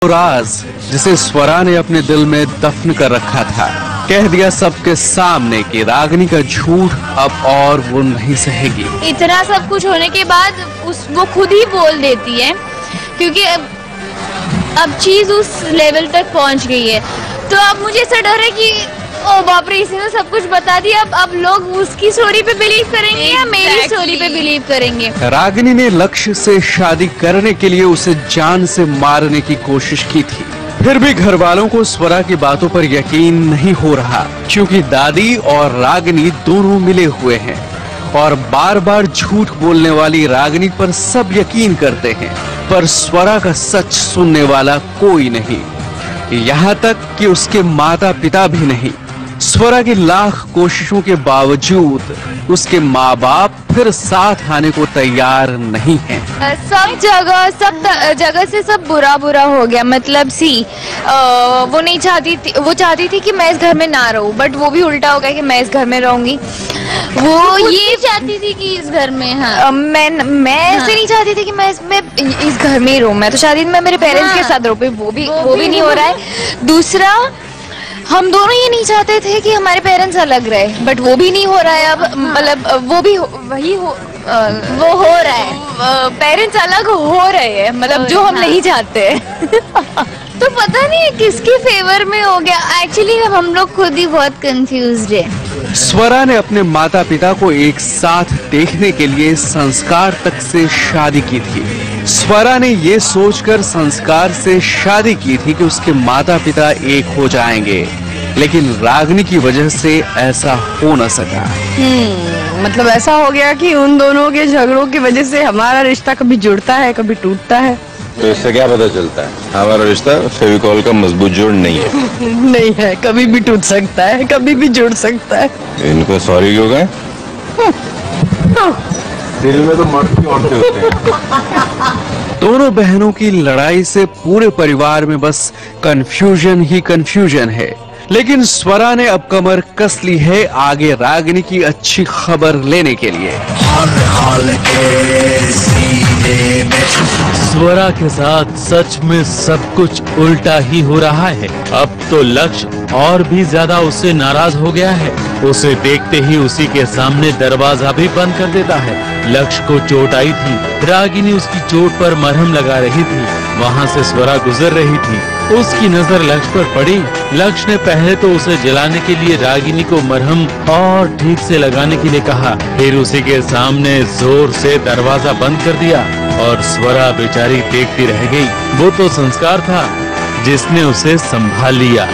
राज जिसे स्वरा ने अपने दिल में दफन कर रखा था, कह दिया सबके सामने कि रागिनी का झूठ अब और वो नहीं सहेगी। इतना सब कुछ होने के बाद वो खुद ही बोल देती है, क्योंकि अब चीज उस लेवल तक पहुंच गई है। तो अब मुझे ऐसा डर है कि ओ बाप रे, इसने सब कुछ बता दिया, अब लोग उसकी स्टोरी पे बिलीव करेंगे या मेरी स्टोरी पे बिलीव करेंगे। रागिनी ने लक्ष्य से शादी करने के लिए उसे जान से मारने की कोशिश की थी, फिर भी घर वालों को स्वरा की बातों पर यकीन नहीं हो रहा, क्योंकि दादी और रागिनी दोनों मिले हुए हैं और बार बार झूठ बोलने वाली रागिनी पर सब यकीन करते हैं, पर स्वरा का सच सुनने वाला कोई नहीं, यहाँ तक कि उसके माता पिता भी नहीं। स्वरा की लाख कोशिशों के बावजूद उसके माँ बाप फिर साथ आने को तैयार नहीं हैं। सब जगह से सब बुरा हो गया। मतलब वो नहीं चाहती थी, वो चाहती थी कि मैं इस घर में ना रहूं, बट वो भी उल्टा हो गया कि मैं इस घर में रहूंगी। वो ये चाहती थी कि इस घर में मैं ऐसे नहीं चाहती थी कि मैं इस घर में ही रहूं। मैं तो चाहती थी मैं मेरे पेरेंट्स के साथ रहूं, वो भी नहीं हो रहा है। दूसरा, हम दोनों ये नहीं चाहते थे कि हमारे पेरेंट्स अलग रहे, बट वो भी नहीं हो रहा है। अब मतलब वो हो रहा है, पेरेंट्स अलग हो रहे हैं, मतलब जो हम नहीं चाहते। तो पता नहीं किसके फेवर में हो गया। एक्चुअली हम लोग खुद ही बहुत कंफ्यूज्ड है। स्वरा ने अपने माता पिता को एक साथ देखने के लिए संस्कार तक से शादी की थी। स्वरा ने ये सोचकर संस्कार से शादी की थी कि उसके माता पिता एक हो जाएंगे, लेकिन रागिनी की वजह से ऐसा हो न सका। मतलब ऐसा हो गया कि उन दोनों के झगड़ों की वजह से हमारा रिश्ता कभी जुड़ता है, कभी टूटता है। तो इससे क्या पता चलता है? हमारा रिश्ता फेविकॉल का मजबूत जोड़ नहीं है। नहीं है, कभी भी टूट सकता है, कभी भी जुड़ सकता है। इनको सॉरी क्यों कहें? दिल में तो मर्द की औरतें होते हैं। दोनों बहनों की लड़ाई से पूरे परिवार में बस कंफ्यूजन ही कंफ्यूजन है, लेकिन स्वरा ने अब कमर कस ली है आगे रागिनी की अच्छी खबर लेने के लिए। स्वरा के साथ सच में सब कुछ उल्टा ही हो रहा है। अब तो लक्ष्य और भी ज्यादा उससे नाराज हो गया है। उसे देखते ही उसी के सामने दरवाजा भी बंद कर देता है। लक्ष्य को चोट आई थी, रागिनी उसकी चोट पर मरहम लगा रही थी, वहाँ से स्वरा गुजर रही थी। उसकी नजर लक्ष्य पर पड़ी। लक्ष्य ने पहले तो उसे जलाने के लिए रागिनी को मरहम और ठीक से लगाने के लिए कहा, फिर उसी के सामने जोर से दरवाजा बंद कर दिया और स्वरा बेचारी देखती रह गई। वो तो संस्कार था जिसने उसे संभाल लिया।